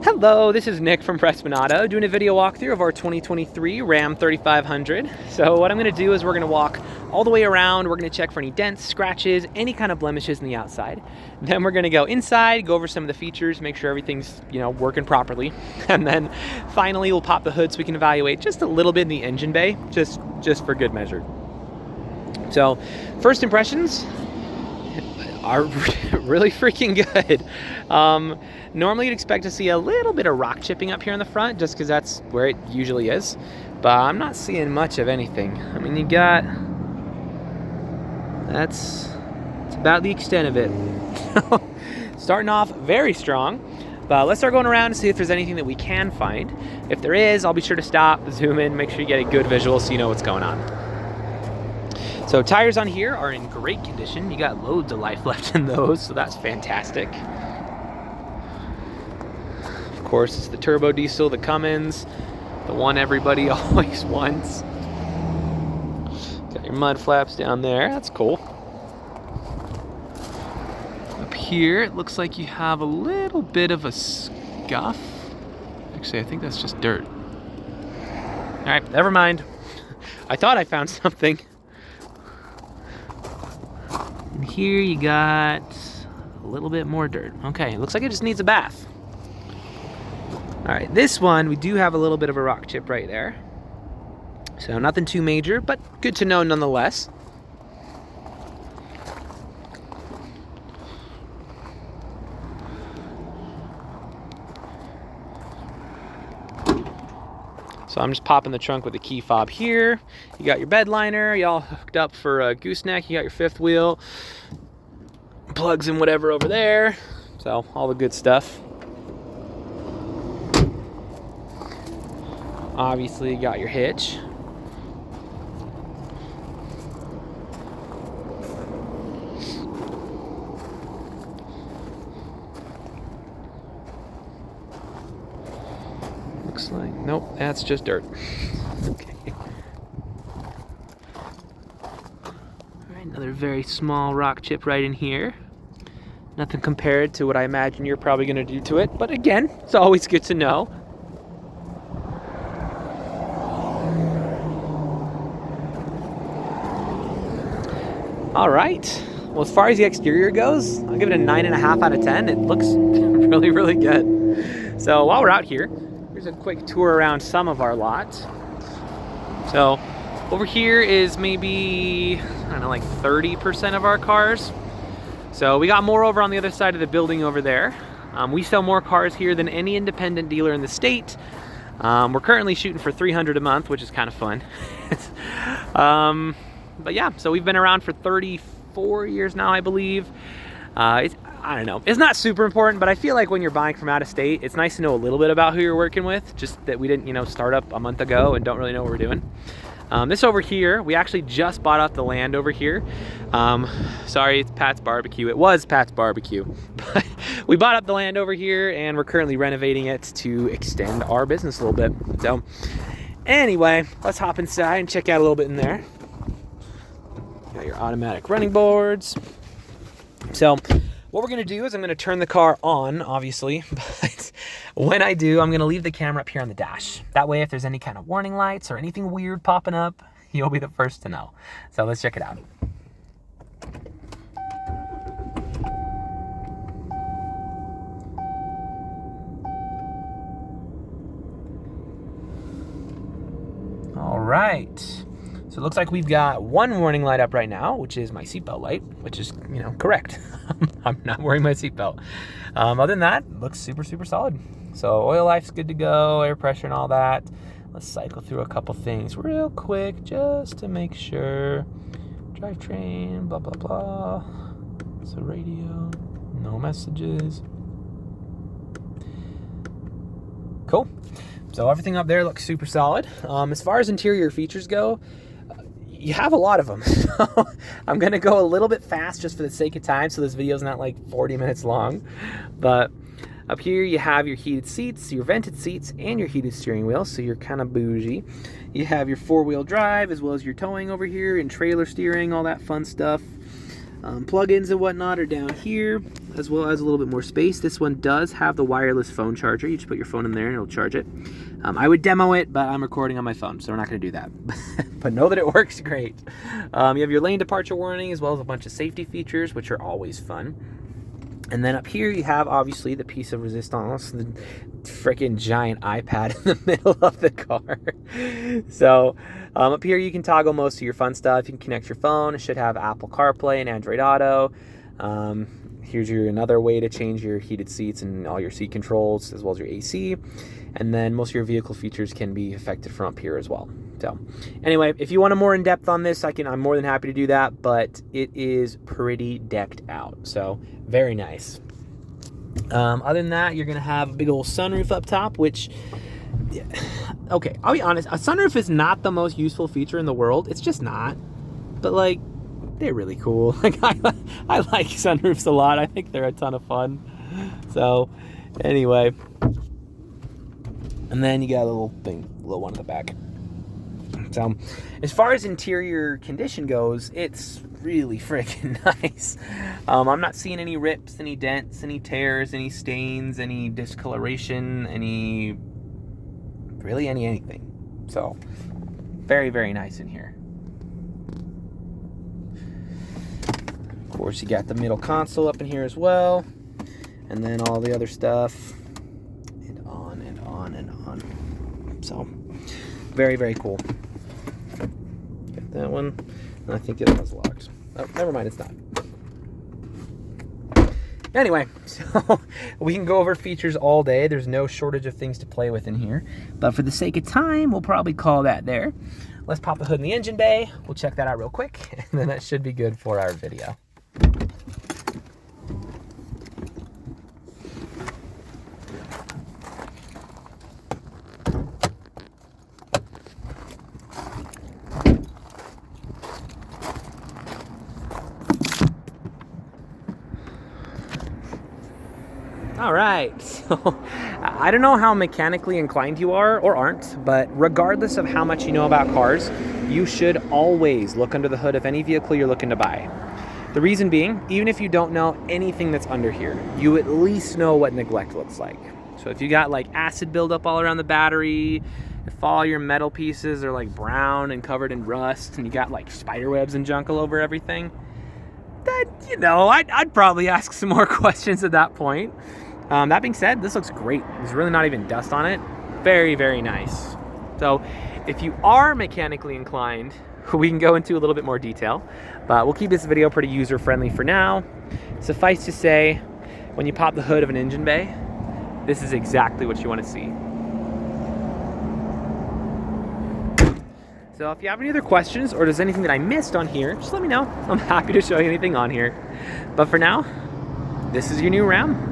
Hello, this is Nick from Prestman Auto doing a video walkthrough of our 2023 Ram 3500. So what I'm going to do is we're going to walk all the way around. We're going to check for any dents, scratches, any kind of blemishes in the outside. Then we're going to go inside, go over some of the features, make sure everything's working properly. And then finally we'll pop the hood so we can evaluate just a little bit in the engine bay, just for good measure. So first impressions are really freaking good. Normally you'd expect to see a little bit of rock chipping up here in the front just because that's where it usually is, but I'm not seeing much of anything. I mean, you got, it's about the extent of it. Starting off very strong, but let's start going around and see if there's anything that we can find. If there is, I'll be sure to stop, zoom in, make sure you get a good visual so you know what's going on. So tires on here are in great condition. You got loads of life left in those, so that's fantastic. Of course, it's the turbo diesel, the Cummins, the one everybody always wants. Got your mud flaps down there, that's cool. Up here, it looks like you have a little bit of a scuff. Actually, I think that's just dirt. All right, never mind. I thought I found something. And here you got a little bit more dirt. Okay, looks like it just needs a bath. All right, this one, we do have a little bit of a rock chip right there. So nothing too major, but good to know nonetheless. So I'm just popping the trunk with a key fob here. You got your bed liner, you all hooked up for a gooseneck. You got your fifth wheel, plugs and whatever over there. So all the good stuff. Obviously you got your hitch. Looks like, nope, that's just dirt. Okay. Alright, another very small rock chip right in here. Nothing compared to what I imagine you're probably going to do to it, but again, it's always good to know. Alright, well, as far as the exterior goes, I'll give it a 9.5 out of 10. It looks really, really good. So while we're out here, here's a quick tour around some of our lot. So over here is maybe, I don't know, like 30% of our cars. So we got more over on the other side of the building over there. We sell more cars here than any independent dealer in the state. We're currently shooting for 300 a month, which is kind of fun. But yeah, so we've been around for 34 years now, I believe. I don't know, it's not super important, but I feel like when you're buying from out of state, it's nice to know a little bit about who you're working with, just that we didn't, start up a month ago and don't really know what we're doing. This over here, we actually just bought off the land over here. Sorry, it's Pat's Barbecue. It was Pat's Barbecue, but we bought up the land over here and we're currently renovating it to extend our business a little bit. So anyway, let's hop inside and check out a little bit in there. Got your automatic running boards. So what we're gonna do is I'm gonna turn the car on, obviously, but when I do, I'm gonna leave the camera up here on the dash. That way, if there's any kind of warning lights or anything weird popping up, you'll be the first to know. So let's check it out. All right. So it looks like we've got one warning light up right now, which is my seatbelt light, which is, correct. I'm not wearing my seatbelt. Other than that, looks super, super solid. So oil life's good to go, air pressure and all that. Let's cycle through a couple things real quick just to make sure. Drivetrain, blah, blah, blah. So radio, no messages. Cool. So everything up there looks super solid. As far as interior features go, you have a lot of them. So I'm gonna go a little bit fast just for the sake of time, so this video's not like 40 minutes long. But up here you have your heated seats, your vented seats, and your heated steering wheel, so you're kind of bougie. You have your four-wheel drive as well as your towing over here and trailer steering, all that fun stuff. Plugins and whatnot are down here, as well as a little bit more space. This one does have the wireless phone charger. You just put your phone in there and it'll charge it. I would demo it, but I'm recording on my phone, so we're not going to do that. But know that it works great. You have your lane departure warning, as well as a bunch of safety features, which are always fun. And then up here you have, obviously, the piece of resistance, the freaking giant iPad in the middle of the car. So up here you can toggle most of your fun stuff. You can connect your phone. It should have Apple CarPlay and Android Auto. Here's another way to change your heated seats and all your seat controls, as well as your AC. And then most of your vehicle features can be affected from up here as well. So anyway, if you want a more in-depth on this, I'm more than happy to do that, but it is pretty decked out. So very nice. Other than that, you're going to have a big old sunroof up top, which, yeah, okay, I'll be honest, a sunroof is not the most useful feature in the world. It's just not. But, like, they're really cool. Like, I like sunroofs a lot. I think they're a ton of fun. So, anyway. And then you got a little one in the back. So, as far as interior condition goes, it's really freaking nice. I'm not seeing any rips, any dents, any tears, any stains, any discoloration, really anything. So, very, very nice in here. Of course, you got the middle console up in here as well, and then all the other stuff, and on and on and on. So, very, very cool. Got that one, and I think the other one's locked. Oh, never mind, it's not. Anyway, so we can go over features all day. There's no shortage of things to play with in here, but for the sake of time, we'll probably call that there. Let's pop the hood in the engine bay. We'll check that out real quick, and then that should be good for our video. All right, so I don't know how mechanically inclined you are or aren't, but regardless of how much you know about cars, you should always look under the hood of any vehicle you're looking to buy. The reason being, even if you don't know anything that's under here, you at least know what neglect looks like. So if you got like acid buildup all around the battery, if all your metal pieces are like brown and covered in rust, and you got like spider webs and junk all over everything, then, you know, I'd probably ask some more questions at that point. That being said, this looks great. There's really not even dust on it. Very, very nice. So if you are mechanically inclined, we can go into a little bit more detail, but we'll keep this video pretty user-friendly for now. Suffice to say, when you pop the hood of an engine bay, this is exactly what you want to see. So if you have any other questions or there's anything that I missed on here, just let me know. I'm happy to show you anything on here. But for now, this is your new Ram.